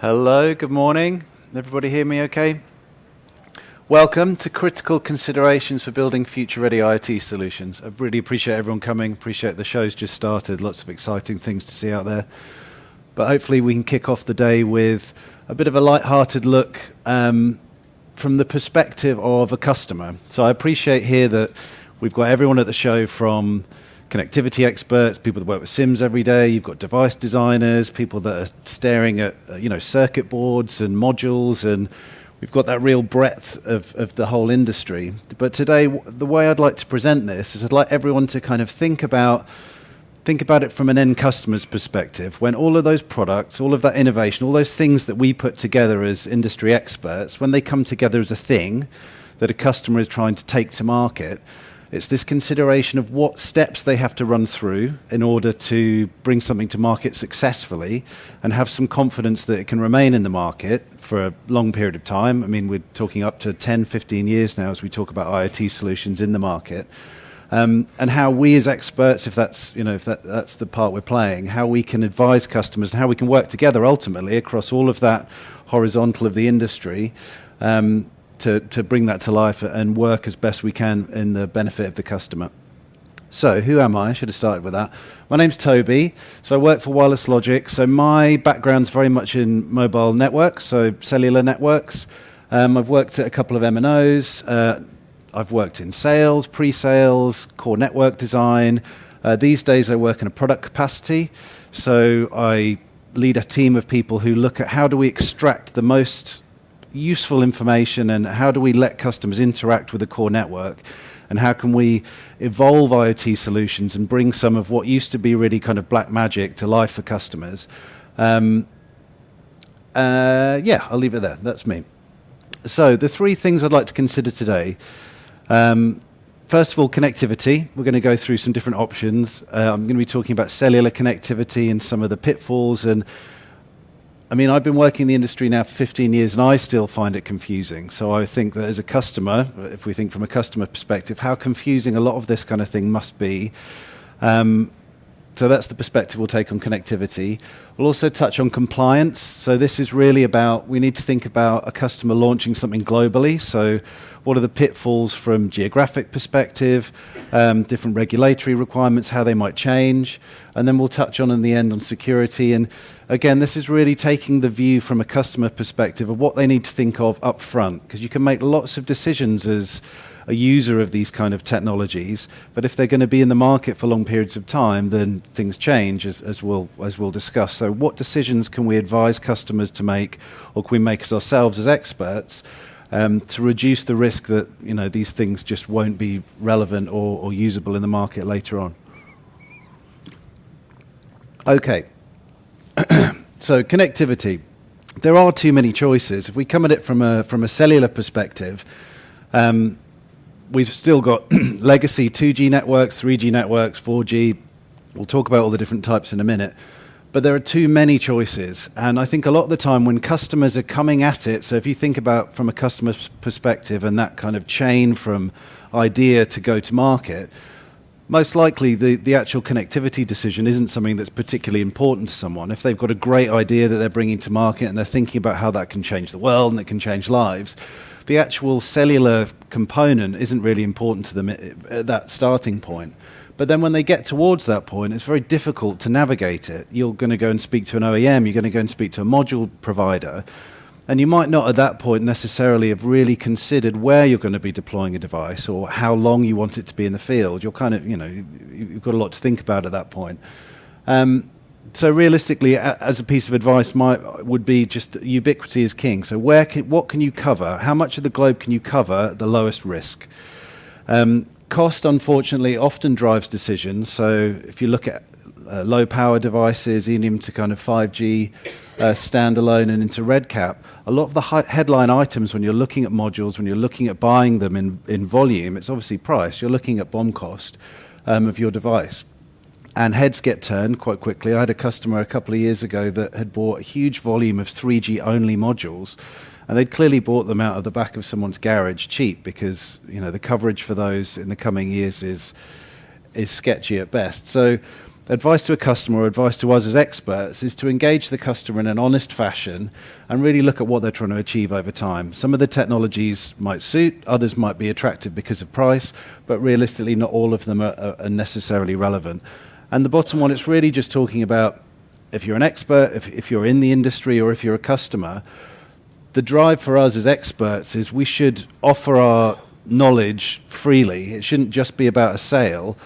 Hello, good morning. Everybody hear me okay? Welcome to Critical Considerations for Building Future-Ready IoT Solutions. I really appreciate everyone coming, appreciate the show's just started, lots of exciting things to see out there. But hopefully we can kick off the day with a bit of a light-hearted look from the perspective of a customer. So I appreciate here that we've got everyone at the show from connectivity experts, people that work with SIMs every day. You've got device designers, people that are staring at circuit boards and modules, and we've got that real breadth of the whole industry. But today, the way I'd like to present this is I'd like everyone to kind of think about it from an end customer's perspective. When all of those products, all of that innovation, all those things that we put together as industry experts, when they come together as a thing that a customer is trying to take to market, it's this consideration of what steps they have to run through in order to bring something to market successfully and have some confidence that it can remain in the market for a long period of time. I mean, we're talking up to 10, 15 years now as we talk about IoT solutions in the market. And how we as experts, if that's the part we're playing, how we can advise customers and how we can work together ultimately across all of that horizontal of the industry to bring that to life and work as best we can in the benefit of the customer. So, who am I? I should have started with that. My name's Toby. So I work for Wireless Logic. So my background's very much in mobile networks, so cellular networks. I've worked at a couple of MNOs. I've worked in sales, pre-sales, core network design. These days I work in a product capacity. So I lead a team of people who look at how do we extract the most useful information and how do we let customers interact with the core network, and how can we evolve IoT solutions and bring some of what used to be really kind of black magic to life for customers. I'll leave it there. That's me. So the three things I'd like to consider today. First of all, connectivity. We're going to go through some different options. I'm going to be talking about cellular connectivity and some of the pitfalls. And I mean, I've been working in the industry now for 15 years, and I still find it confusing. So I think that as a customer, if we think from a customer perspective, how confusing a lot of this kind of thing must be. So that's the perspective we'll take on connectivity. We'll also touch on compliance. So this is really about, we need to think about a customer launching something globally. So what are the pitfalls from geographic perspective, different regulatory requirements, how they might change. And then we'll touch on in the end on security. And again, this is really taking the view from a customer perspective of what they need to think of up front, because you can make lots of decisions as a user of these kind of technologies, but if they're going to be in the market for long periods of time, then things change, as we'll discuss. So what decisions can we advise customers to make, or can we make as ourselves as experts, to reduce the risk that these things just won't be relevant or usable in the market later on? Okay. So connectivity. There are too many choices. If we come at it from a cellular perspective, we've still got legacy 2G networks, 3G networks, 4G. We'll talk about all the different types in a minute. But there are too many choices. And I think a lot of the time when customers are coming at it, so if you think about from a customer's perspective and that kind of chain from idea to go to market, most likely the actual connectivity decision isn't something that's particularly important to someone. If they've got a great idea that they're bringing to market and they're thinking about how that can change the world and it can change lives, the actual cellular component isn't really important to them at that starting point. But then when they get towards that point, it's very difficult to navigate it. You're going to go and speak to an OEM, you're going to go and speak to a module provider, and you might not at that point necessarily have really considered where you're going to be deploying a device or how long you want it to be in the field. You're kind of, you've got a lot to think about at that point. So realistically, as a piece of advice, would be just ubiquity is king. So what can you cover? How much of the globe can you cover at the lowest risk? Cost, unfortunately, often drives decisions. So if you look at low power devices, even to kind of 5G standalone and into RedCap, a lot of the headline items when you're looking at modules, when you're looking at buying them in volume, it's obviously price. You're looking at BOM cost of your device. And heads get turned quite quickly. I had a customer a couple of years ago that had bought a huge volume of 3G only modules, and they'd clearly bought them out of the back of someone's garage cheap, because the coverage for those in the coming years is sketchy at best. So advice to a customer or advice to us as experts is to engage the customer in an honest fashion and really look at what they're trying to achieve over time. Some of the technologies might suit, others might be attractive because of price, but realistically not all of them are necessarily relevant. And the bottom one, it's really just talking about if you're an expert, if you're in the industry or if you're a customer, the drive for us as experts is we should offer our knowledge freely. It shouldn't just be about a sale,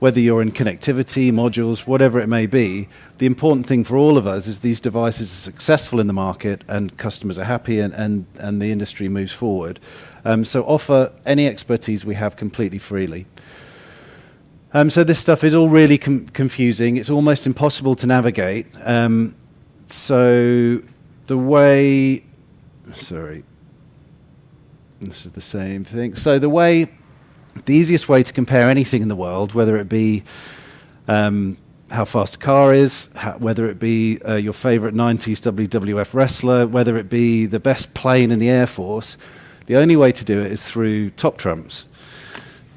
whether you're in connectivity, modules, whatever it may be. The important thing for all of us is these devices are successful in the market and customers are happy and the industry moves forward. So offer any expertise we have completely freely. So this stuff is all really confusing. It's almost impossible to navigate. So the way... Sorry. This is the same thing. So the easiest way to compare anything in the world, whether it be how fast a car is, whether it be your favorite 90s WWF wrestler, whether it be the best plane in the Air Force, the only way to do it is through top trumps.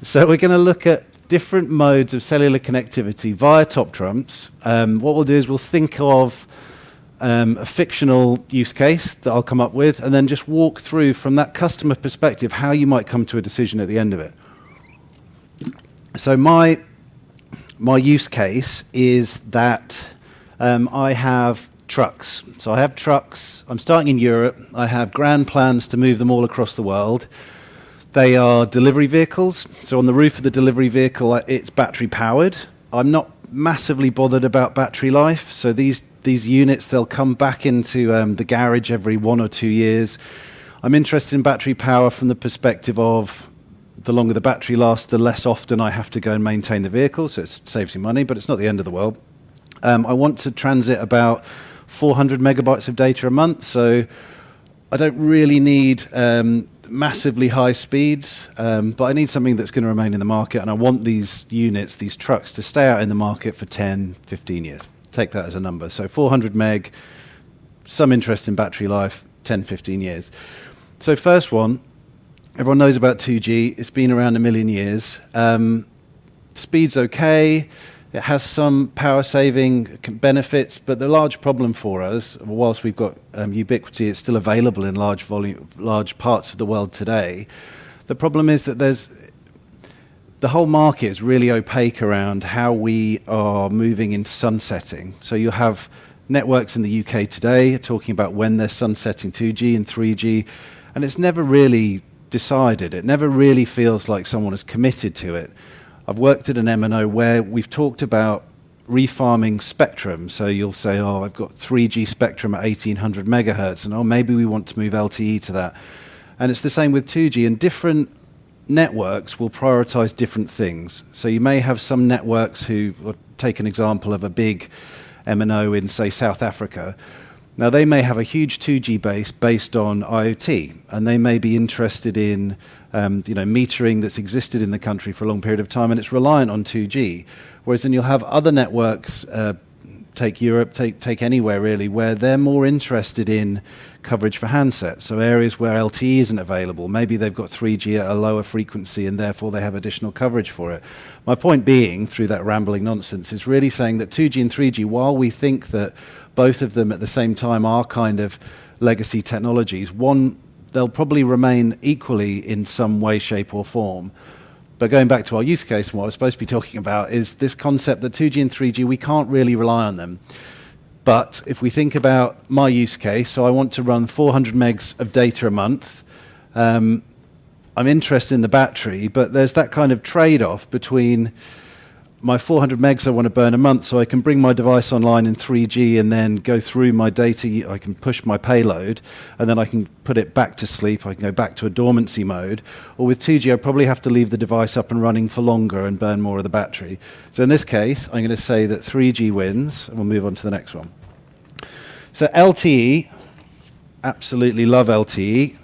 So we're going to look at different modes of cellular connectivity via top trumps. What we'll do is we'll think of a fictional use case that I'll come up with and then just walk through from that customer perspective how you might come to a decision at the end of it. So my use case is that I have trucks. So I have trucks. I'm starting in Europe. I have grand plans to move them all across the world. They are delivery vehicles. So on the roof of the delivery vehicle, it's battery powered. I'm not massively bothered about battery life. So these units, they'll come back into the garage every 1 or 2 years. I'm interested in battery power from the perspective of the longer the battery lasts, the less often I have to go and maintain the vehicle. So it saves you money, but it's not the end of the world. I want to transit about 400 megabytes of data a month. So I don't really need massively high speeds, but I need something that's going to remain in the market, and I want these units, these trucks, to stay out in the market for 10, 15 years. Take that as a number. So 400 meg, some interest in battery life, 10, 15 years. So first one, everyone knows about 2G. It's been around a million years. Speed's okay. It has some power saving benefits, but the large problem for us, whilst we've got ubiquity, it's still available in large parts of the world today. The problem is that the whole market is really opaque around how we are moving into sunsetting. So you'll have networks in the UK today talking about when they're sunsetting 2G and 3G, and it's never really decided. It never really feels like someone is committed to it. I've worked at an MNO where we've talked about refarming spectrum. So you'll say, oh, I've got 3G spectrum at 1800 megahertz, and oh, maybe we want to move LTE to that. And it's the same with 2G, and different networks will prioritize different things. So you may have some networks who, take an example of a big MNO in, say, South Africa. Now, they may have a huge 2G base based on IoT, and they may be interested in metering that's existed in the country for a long period of time, and it's reliant on 2G. Whereas then you'll have other networks, take Europe, take anywhere really, where they're more interested in coverage for handsets. So areas where LTE isn't available, maybe they've got 3G at a lower frequency and therefore they have additional coverage for it. My point being, through that rambling nonsense, is really saying that 2G and 3G, while we think that both of them at the same time are kind of legacy technologies, they'll probably remain equally in some way, shape or form. But going back to our use case, and what I was supposed to be talking about is this concept that 2G and 3G, we can't really rely on them. But if we think about my use case, so I want to run 400 megs of data a month. I'm interested in the battery, but there's that kind of trade-off between my 400 megs I want to burn a month, so I can bring my device online in 3G and then go through my data. I can push my payload, and then I can put it back to sleep. I can go back to a dormancy mode. Or with 2G, I probably have to leave the device up and running for longer and burn more of the battery. So in this case, I'm going to say that 3G wins, and we'll move on to the next one. So LTE, absolutely love LTE.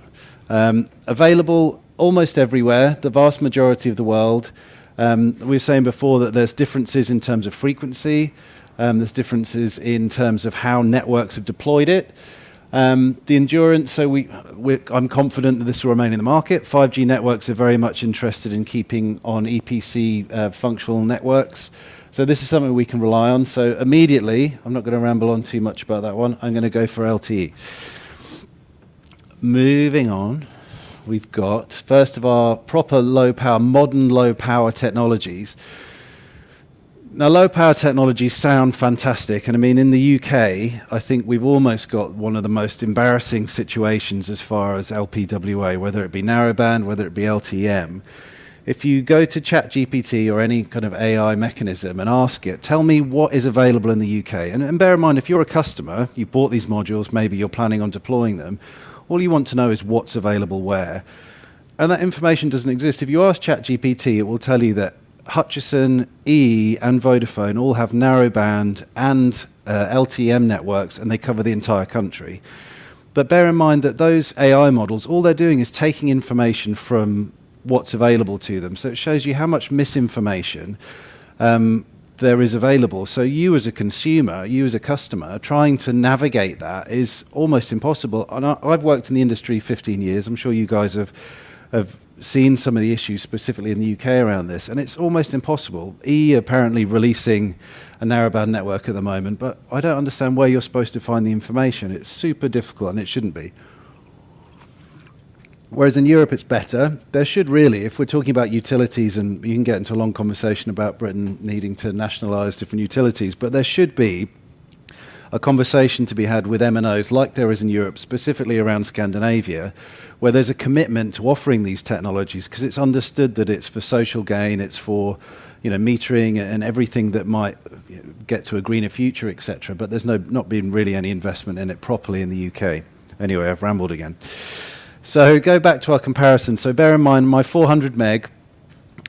Available almost everywhere, the vast majority of the world. We were saying before that there's differences in terms of frequency. There's differences in terms of how networks have deployed it. The endurance, so I'm confident that this will remain in the market. 5G networks are very much interested in keeping on EPC functional networks. So this is something we can rely on. So immediately, I'm not going to ramble on too much about that one. I'm going to go for LTE. Moving on, we've got, first of our proper low-power, modern low-power technologies. Now, low-power technologies sound fantastic, and I mean, in the UK, I think we've almost got one of the most embarrassing situations as far as LPWA, whether it be narrowband, whether it be LTM. If you go to ChatGPT or any kind of AI mechanism and ask it, tell me what is available in the UK. And bear in mind, if you're a customer, you've bought these modules, maybe you're planning on deploying them, all you want to know is what's available where. And that information doesn't exist. If you ask ChatGPT, it will tell you that Hutchison, E, and Vodafone all have narrowband and LTM networks, and they cover the entire country. But bear in mind that those AI models, all they're doing is taking information from what's available to them. So it shows you how much misinformation there is available. So you as a consumer, you as a customer, trying to navigate that is almost impossible. And I've worked in the industry 15 years. I'm sure you guys have seen some of the issues specifically in the UK around this, and it's almost impossible. E apparently releasing a narrowband network at the moment, but I don't understand where you're supposed to find the information. It's super difficult, and it shouldn't be. Whereas in Europe, it's better. There should really, if we're talking about utilities, and you can get into a long conversation about Britain needing to nationalise different utilities, but there should be a conversation to be had with MNOs like there is in Europe, specifically around Scandinavia, where there's a commitment to offering these technologies because it's understood that it's for social gain, it's for metering and everything that might get to a greener future, etc. But there's not been really any investment in it properly in the UK. Anyway, I've rambled again. So go back to our comparison. So bear in mind my 400 meg.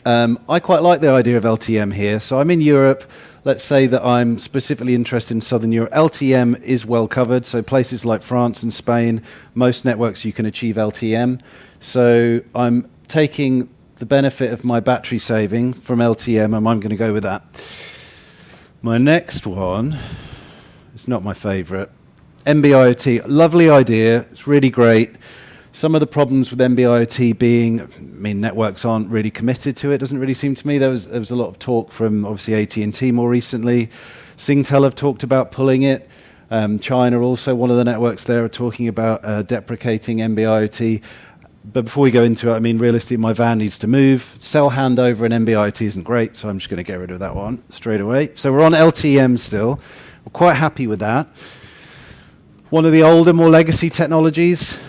I quite like the idea of LTM here. So I'm in Europe. Let's say that I'm specifically interested in Southern Europe. LTM is well covered. So places like France and Spain, most networks you can achieve LTM. So I'm taking the benefit of my battery saving from LTM, and I'm going to go with that. My next one is not my favorite. NB-IoT, lovely idea. It's really great. Some of the problems with NB-IoT being, networks aren't really committed to it. Doesn't really seem to me. There was a lot of talk from obviously AT&T more recently. Singtel have talked about pulling it. China also, one of the networks there are talking about deprecating NB-IoT. But before we go into it, realistically, my van needs to move. Cell handover and NB-IoT isn't great, so I'm just going to get rid of that one straight away. So we're on LTM still. We're quite happy with that. One of the older, more legacy technologies,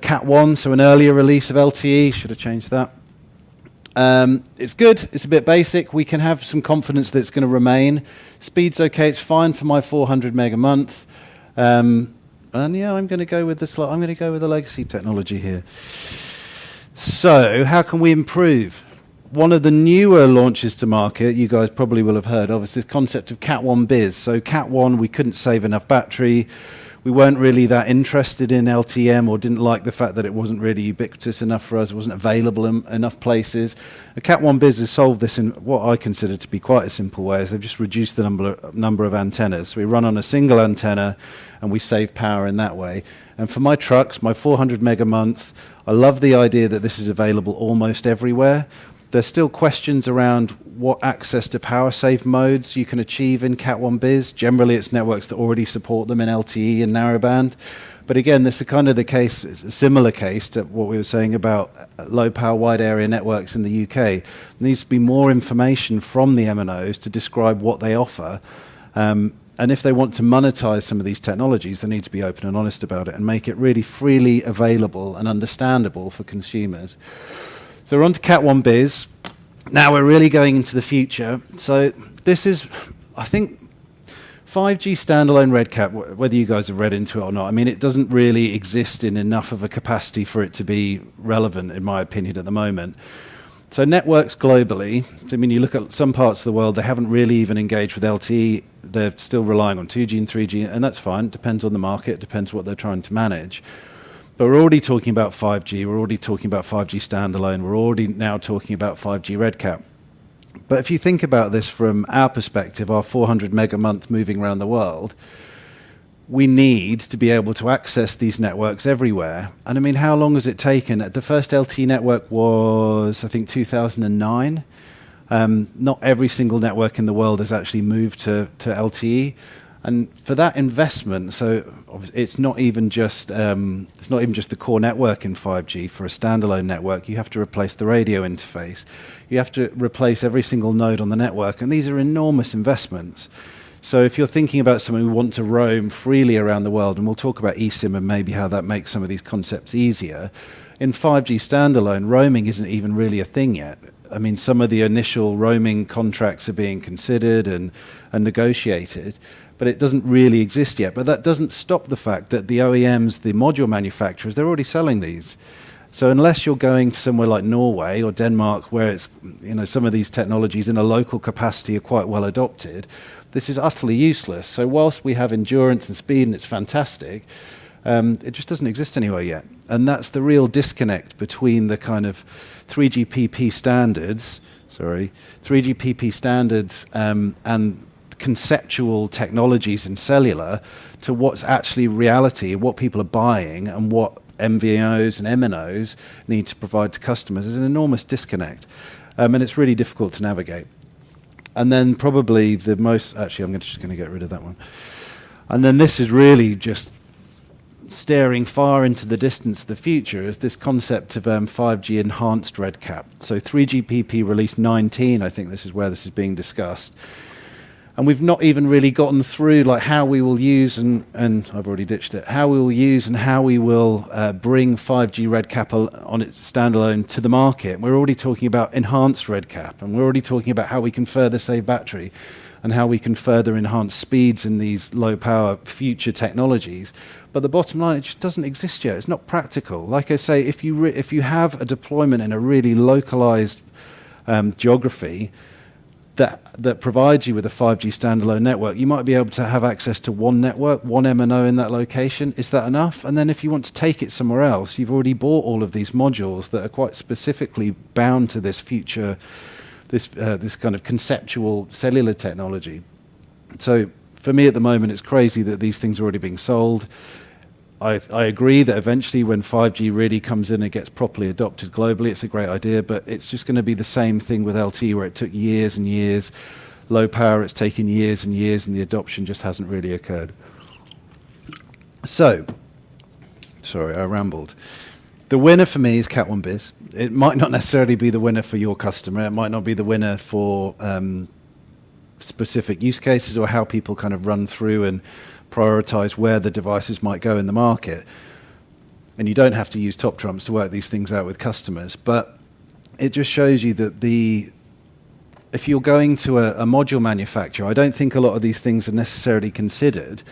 Cat 1, so an earlier release of LTE. Should have changed that. It's good. It's a bit basic. We can have some confidence that it's going to remain. Speed's okay. It's fine for my 400 meg a month. And yeah, I'm going to go with the legacy technology here. So how can we improve? One of the newer launches to market, you guys probably will have heard of, is this concept of Cat 1 Biz. So Cat 1, we couldn't save enough battery. We weren't really that interested in LTM, or didn't like the fact that it wasn't really ubiquitous enough for us, it wasn't available in enough places. Cat 1 Biz has solved this in what I consider to be quite a simple way. Is they've just reduced the number of antennas. So we run on a single antenna and we save power in that way. And for my trucks, my 400 meg a month, I love the idea that this is available almost everywhere. There's still questions around what access to power save modes you can achieve in Cat 1 Biz. Generally, it's networks that already support them in LTE and narrowband. But again, this is kind of the case, it's a similar case to what we were saying about low power wide area networks in the UK. There needs to be more information from the MNOs to describe what they offer. And if they want to monetize some of these technologies, they need to be open and honest about it and make it really freely available and understandable for consumers. So we're on to Cat 1 Biz. Now we're really going into the future. So this is, I think, 5G standalone RedCap, whether you guys have read into it or not, it doesn't really exist in enough of a capacity for it to be relevant, in my opinion, at the moment. So networks globally, you look at some parts of the world, they haven't really even engaged with LTE. They're still relying on 2G and 3G, and that's fine. It depends on the market. It depends what they're trying to manage. But we're already talking about 5G. We're already talking about 5G standalone. We're already now talking about 5G RedCap. But if you think about this from our perspective, our 400 meg a month moving around the world, we need to be able to access these networks everywhere. And how long has it taken? The first LTE network was, I think, 2009. Not every single network in the world has actually moved to LTE. And for that investment, so it's not even just the core network in 5G. For a standalone network, you have to replace the radio interface. You have to replace every single node on the network, and these are enormous investments. So if you're thinking about someone who wants to roam freely around the world, and we'll talk about eSIM and maybe how that makes some of these concepts easier, in 5G standalone, roaming isn't even really a thing yet. I mean, some of the initial roaming contracts are being considered and negotiated, but it doesn't really exist yet. But that doesn't stop the fact that the OEMs, the module manufacturers, they're already selling these. So unless you're going to somewhere like Norway or Denmark, where it's, some of these technologies in a local capacity are quite well adopted, this is utterly useless. So whilst we have endurance and speed and it's fantastic, it just doesn't exist anywhere yet. And that's the real disconnect between the kind of 3GPP standards, and conceptual technologies in cellular to what's actually reality, what people are buying, and what MVNOs and MNOs need to provide to customers. There's an enormous disconnect, and it's really difficult to navigate. And then probably the most, actually I'm just going to get rid of that one. And then this is really just staring far into the distance of the future, is this concept of 5G enhanced red cap. So 3GPP release 19, I think this is where this is being discussed. And we've not even really gotten through like how we will use, and I've already ditched it, how we will use and how we will bring 5G red cap on its standalone to the market. We're already talking about enhanced red cap, and we're already talking about how we can further save battery and how we can further enhance speeds in these low power future technologies. But the bottom line, it just doesn't exist yet. It's not practical. Like I say, if you have a deployment in a really localized geography, that provides you with a 5G standalone network, you might be able to have access to one network, one MNO in that location. Is that enough? And then if you want to take it somewhere else, you've already bought all of these modules that are quite specifically bound to this future, this kind of conceptual cellular technology. So for me at the moment, it's crazy that these things are already being sold. I agree that eventually when 5G really comes in and gets properly adopted globally, it's a great idea, but it's just going to be the same thing with LTE, where it took years and years. Low power, it's taken years and years, and the adoption just hasn't really occurred. So, sorry, I rambled. The winner for me is Cat 1 Biz. It might not necessarily be the winner for your customer. It might not be the winner for specific use cases or how people kind of run through and prioritize where the devices might go in the market. And you don't have to use top trumps to work these things out with customers, but it just shows you that if you're going to a module manufacturer, I don't think a lot of these things are necessarily considered.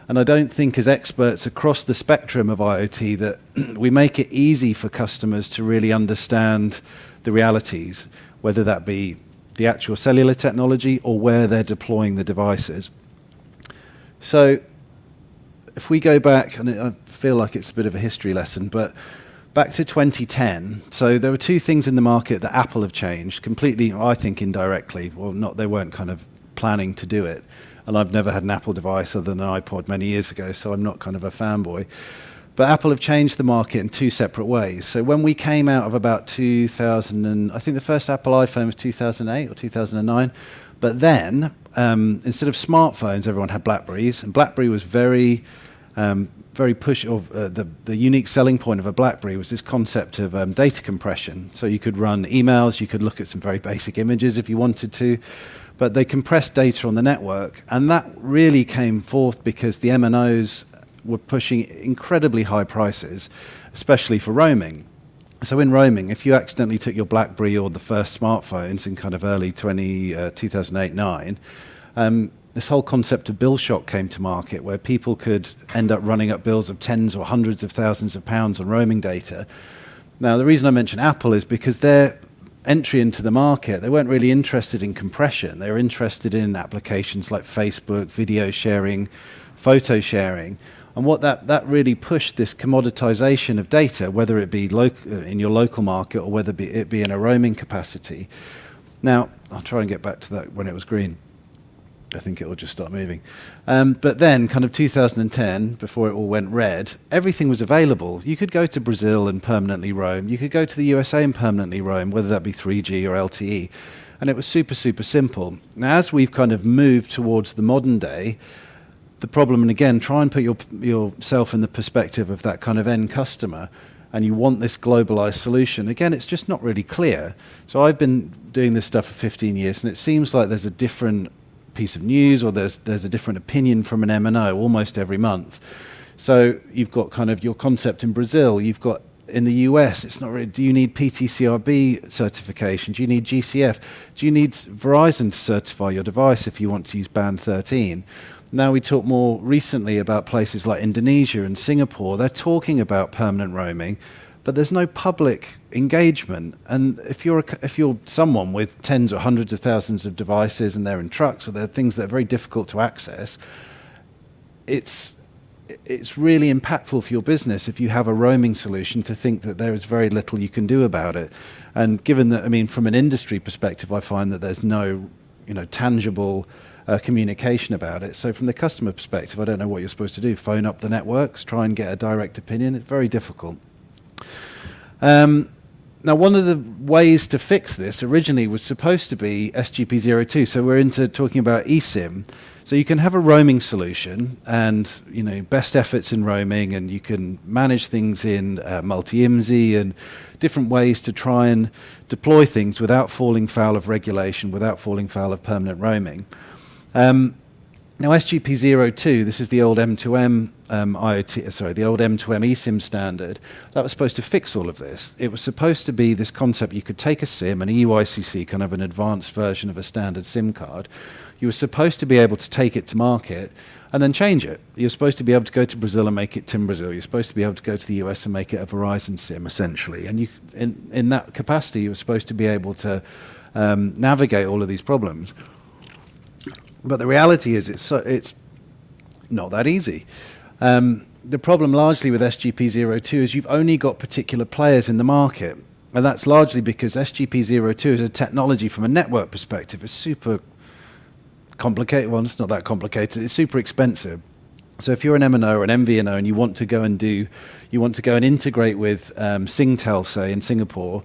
And I don't think as experts across the spectrum of IoT that we make it easy for customers to really understand the realities, whether that be the actual cellular technology or where they're deploying the devices. So if we go back, and I feel like it's a bit of a history lesson, but back to 2010, so there were two things in the market that Apple have changed completely, I think indirectly. Well, they weren't kind of planning to do it. And I've never had an Apple device other than an iPod many years ago, so I'm not kind of a fanboy. But Apple have changed the market in two separate ways. So when we came out of about 2000, and I think the first Apple iPhone was 2008 or 2009, but then instead of smartphones, everyone had BlackBerries, and BlackBerry was very push of the unique selling point of a BlackBerry was this concept of data compression. So you could run emails, you could look at some very basic images if you wanted to, but they compressed data on the network, and that really came forth because the MNOs were pushing incredibly high prices, especially for roaming. So in roaming, if you accidentally took your BlackBerry or the first smartphones in kind of early 2008-9, this whole concept of bill shock came to market, where people could end up running up bills of tens or hundreds of thousands of pounds on roaming data. Now, the reason I mention Apple is because their entry into the market, they weren't really interested in compression. They were interested in applications like Facebook, video sharing, photo sharing. And what that really pushed this commoditization of data, whether it be in your local market or whether it be in a roaming capacity. Now, I'll try and get back to that when it was green. I think it will just start moving. But then, kind of 2010, before it all went red, everything was available. You could go to Brazil and permanently roam. You could go to the USA and permanently roam, whether that be 3G or LTE. And it was super, super simple. Now, as we've kind of moved towards the modern day, the problem, and again, try and put yourself in the perspective of that kind of end customer, and you want this globalized solution. Again, it's just not really clear. So I've been doing this stuff for 15 years, and it seems like there's a different piece of news, or there's a different opinion from an M&O almost every month. So you've got kind of your concept in Brazil, you've got in the US, it's not really, do you need PTCRB certification? Do you need GCF? Do you need Verizon to certify your device if you want to use band 13? Now we talk more recently about places like Indonesia and Singapore. They're talking about permanent roaming, but there's no public engagement. And if you're someone with tens or hundreds of thousands of devices and they're in trucks or they're things that are very difficult to access, it's really impactful for your business if you have a roaming solution to think that there is very little you can do about it. And given that, I mean, from an industry perspective, I find that there's no, tangible communication about it. So from the customer perspective, I don't know what you're supposed to do. Phone up the networks, try and get a direct opinion. It's very difficult. Now, one of the ways to fix this originally was supposed to be SGP02. So we're into talking about eSIM. So you can have a roaming solution and, best efforts in roaming, and you can manage things in multi-IMSI and different ways to try and deploy things without falling foul of regulation, without falling foul of permanent roaming. Now, SGP02, this is the old M2M the old M2M eSIM standard. That was supposed to fix all of this. It was supposed to be this concept you could take a SIM, an EUICC, kind of an advanced version of a standard SIM card. You were supposed to be able to take it to market and then change it. You're supposed to be able to go to Brazil and make it TIM Brazil. You're supposed to be able to go to the US and make it a Verizon SIM, essentially. And in that capacity, you were supposed to be able to navigate all of these problems. But the reality is it's not that easy. The problem largely with SGP02 is you've only got particular players in the market. And that's largely because SGP02 is a technology from a network perspective. It's super complicated. Well, it's not that complicated. It's super expensive. So if you're an M&O or an MVNO and you want to go and integrate with Singtel, say, in Singapore,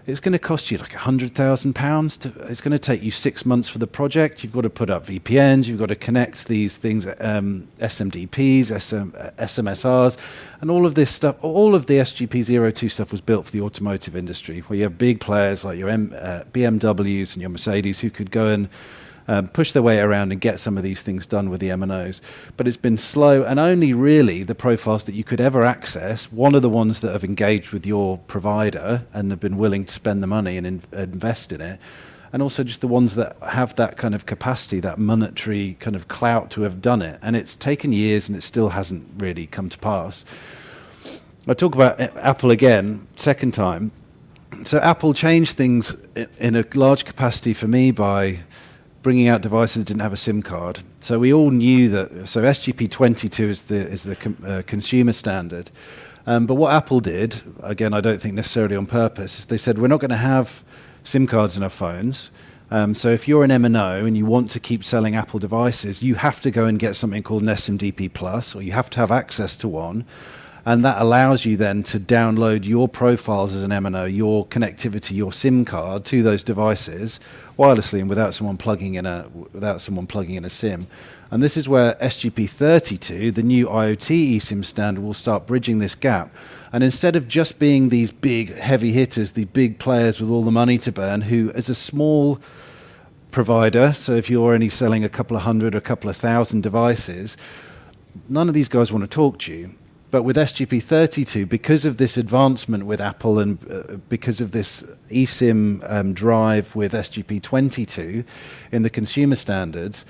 it's going to cost you like £100,000. It's going to take you 6 months for the project. You've got to put up VPNs. You've got to connect these things, SMDPs, SMSRs, and all of this stuff. All of the SGP02 stuff was built for the automotive industry, where you have big players like your BMWs and your Mercedes who could go and push their way around and get some of these things done with the M&Os. But it's been slow, and only really the profiles that you could ever access, one of the ones that have engaged with your provider and have been willing to spend the money and invest in it, and also just the ones that have that kind of capacity, that monetary kind of clout to have done it. And it's taken years and it still hasn't really come to pass. I talk about Apple again, second time. So Apple changed things in a large capacity for me by bringing out devices that didn't have a SIM card. So we all knew that. So SGP22 is the consumer standard. But what Apple did, again, I don't think necessarily on purpose, is they said we're not going to have SIM cards in our phones. So if you're an M&O and you want to keep selling Apple devices, you have to go and get something called an SMDP Plus, or you have to have access to one. And that allows you then to download your profiles as an M&O, your connectivity, your SIM card to those devices wirelessly and without someone plugging in a SIM. And this is where SGP32, the new IoT eSIM standard, will start bridging this gap. And instead of just being these big heavy hitters, the big players with all the money to burn, who as a small provider, so if you're only selling a couple of hundred or a couple of thousand devices, none of these guys want to talk to you. But with SGP32, because of this advancement with Apple and because of this eSIM drive with SGP22 in the consumer standards,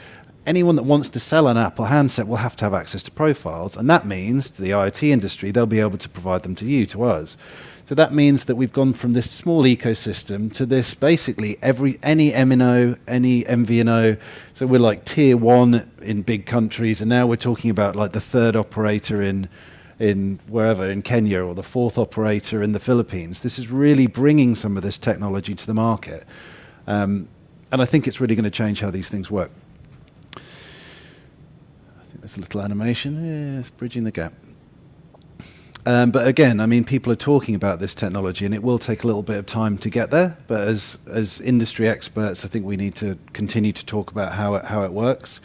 anyone that wants to sell an Apple handset will have to have access to profiles. And that means to the IoT industry, they'll be able to provide them to you, to us. So that means that we've gone from this small ecosystem to this basically any MNO, any MVNO. So we're like tier one in big countries. And now we're talking about like the third operator in wherever, in Kenya, or the fourth operator in the Philippines. This is really bringing some of this technology to the market. And I think it's really going to change how these things work. I think there's a little animation. Yeah, it's bridging the gap. But again, I mean, people are talking about this technology, and it will take a little bit of time to get there. But as industry experts, I think we need to continue to talk about how it works.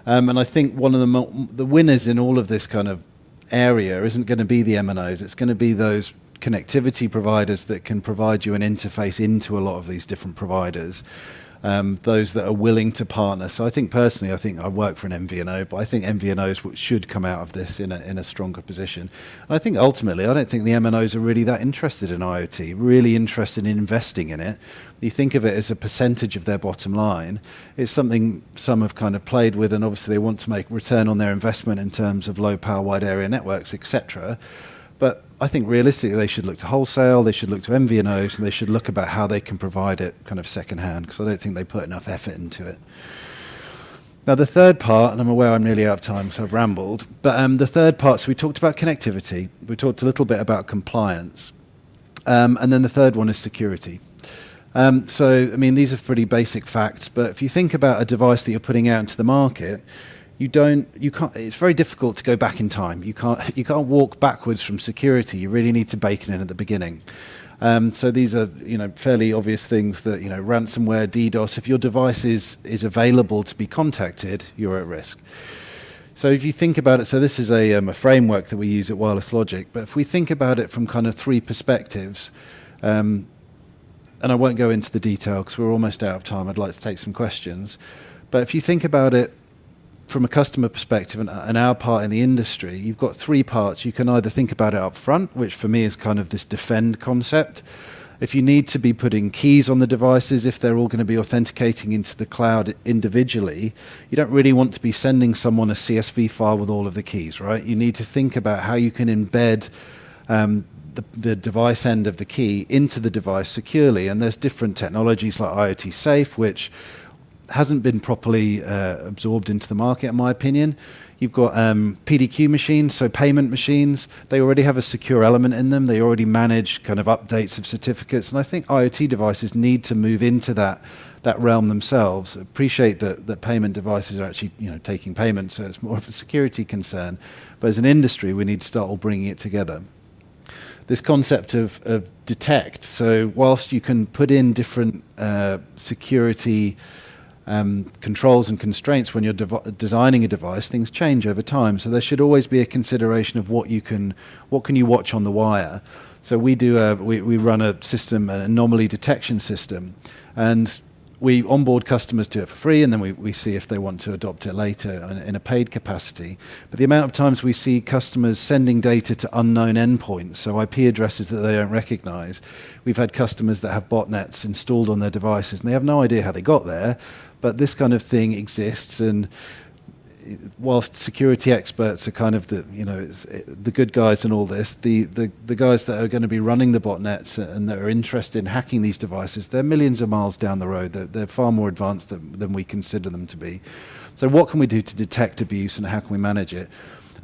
And I think one of the winners in all of this kind of area isn't going to be the MNOs. It's going to be those connectivity providers that can provide you an interface into a lot of these different providers. Those that are willing to partner. So I think personally, I work for an MVNO, but I think MVNOs should come out of this in a stronger position. And I think ultimately, I don't think the MNOs are really that interested in IoT, really interested in investing in it. You think of it as a percentage of their bottom line. It's something some have kind of played with, and obviously they want to make return on their investment in terms of low power wide area networks, etc. But I think realistically they should look to wholesale, they should look to MVNOs, and they should look about how they can provide it kind of second-hand, because I don't think they put enough effort into it. Now the third part, and I'm aware I'm nearly out of time, so I've rambled, but the third part, so we talked about connectivity, we talked a little bit about compliance, and then the third one is security. So, I mean, these are pretty basic facts, but if you think about a device that you're putting out into the market, you can't, it's very difficult to go back in time. You can't walk backwards from security. You really need to bake it in at the beginning. So these are, fairly obvious things that, ransomware, DDoS, if your device is available to be contacted, you're at risk. So if you think about it, so this is a framework that we use at Wireless Logic, but if we think about it from kind of three perspectives, and I won't go into the detail because we're almost out of time. I'd like to take some questions. But if you think about it from a customer perspective and our part in the industry, you've got three parts. You can either think about it up front, which for me is kind of this defend concept. If you need to be putting keys on the devices, if they're all going to be authenticating into the cloud individually, you don't really want to be sending someone a CSV file with all of the keys, right? You need to think about how you can embed the device end of the key into the device securely. And there's different technologies like IoT Safe, which hasn't been properly absorbed into the market, in my opinion. You've got PDQ machines, so payment machines. They already have a secure element in them. They already manage kind of updates of certificates. And I think IoT devices need to move into that realm themselves. Appreciate that payment devices are actually taking payments, so it's more of a security concern. But as an industry, we need to start all bringing it together. This concept of detect. So whilst you can put in different security controls and constraints when you're designing a device, things change over time. So there should always be a consideration of what can you watch on the wire. So we run a system, an anomaly detection system, and we onboard customers to it for free, and then we see if they want to adopt it later in a paid capacity. But the amount of times we see customers sending data to unknown endpoints, so IP addresses that they don't recognize. We've had customers that have botnets installed on their devices, and they have no idea how they got there, but this kind of thing exists. And whilst security experts are kind of the good guys in all this, the guys that are going to be running the botnets and that are interested in hacking these devices, they're millions of miles down the road. They're far more advanced than we consider them to be. So what can we do to detect abuse, and how can we manage it?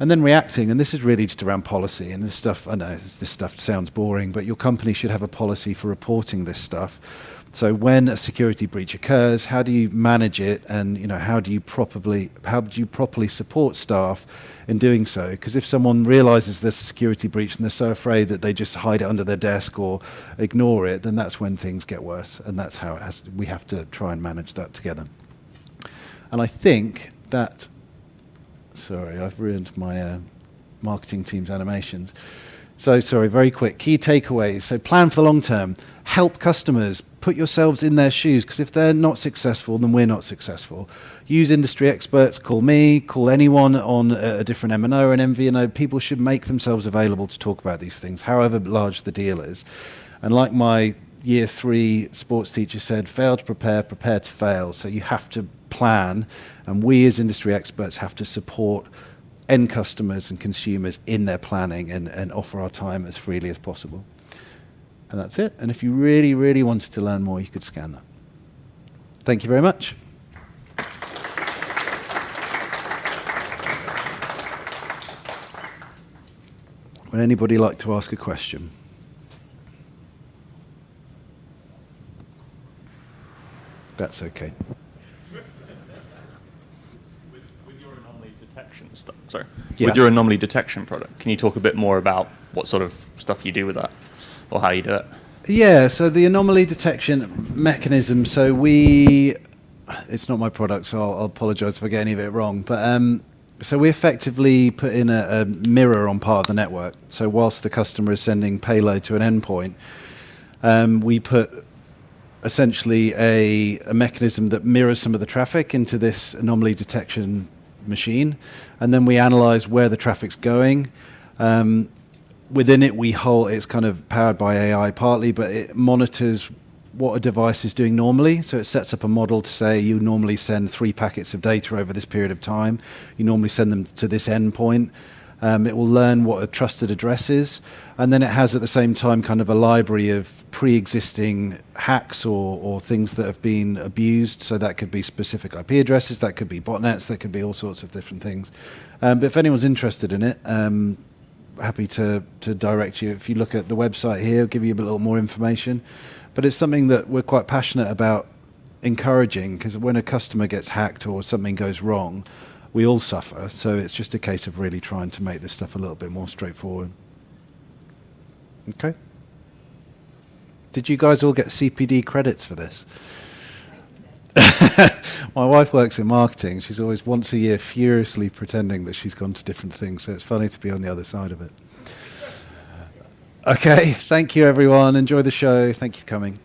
And then reacting, and this is really just around policy. And this stuff, I know this stuff sounds boring, but your company should have a policy for reporting this stuff. So when a security breach occurs, how do you manage it, and how do you properly support staff in doing so? Because if someone realizes there's a security breach and they're so afraid that they just hide it under their desk or ignore it, then that's when things get worse, and that's how we have to try and manage that together. And I think that, sorry, I've ruined my marketing team's animations. So sorry, very quick. Key takeaways. So plan for the long term. Help customers. Put yourselves in their shoes, because if they're not successful, then we're not successful. Use industry experts. Call me. Call anyone on a different MNO or an MVNO. People should make themselves available to talk about these things, however large the deal is. And like my year 3 sports teacher said, fail to prepare, prepare to fail. So you have to plan, and we as industry experts have to support end customers and consumers in their planning and offer our time as freely as possible. And that's it. And if you really, really wanted to learn more, you could scan that. Thank you very much. Would anybody like to ask a question? That's okay. With your anomaly detection Yeah. With your anomaly detection product, can you talk a bit more about what sort of stuff you do with that, or how you do it? Yeah, so the anomaly detection mechanism, it's not my product, so I'll apologize if I get any of it wrong, but so we effectively put in a mirror on part of the network. So whilst the customer is sending payload to an endpoint, we put essentially a mechanism that mirrors some of the traffic into this anomaly detection machine, and then we analyze where the traffic's going. Within it, it's kind of powered by AI partly, but it monitors what a device is doing normally. So it sets up a model to say you normally send 3 packets of data over this period of time. You normally send them to this endpoint. It will learn what a trusted address is. And then it has at the same time kind of a library of pre-existing hacks or things that have been abused. So that could be specific IP addresses, that could be botnets, that could be all sorts of different things. But if anyone's interested in it, happy to direct you. If you look at the website here, I'll give you a little more information. But it's something that we're quite passionate about encouraging, because when a customer gets hacked or something goes wrong, we all suffer. So it's just a case of really trying to make this stuff a little bit more straightforward. Okay. Did you guys all get CPD credits for this? My wife works in marketing. She's always once a year furiously pretending that she's gone to different things. So it's funny to be on the other side of it. Okay, thank you everyone. Enjoy the show. Thank you for coming.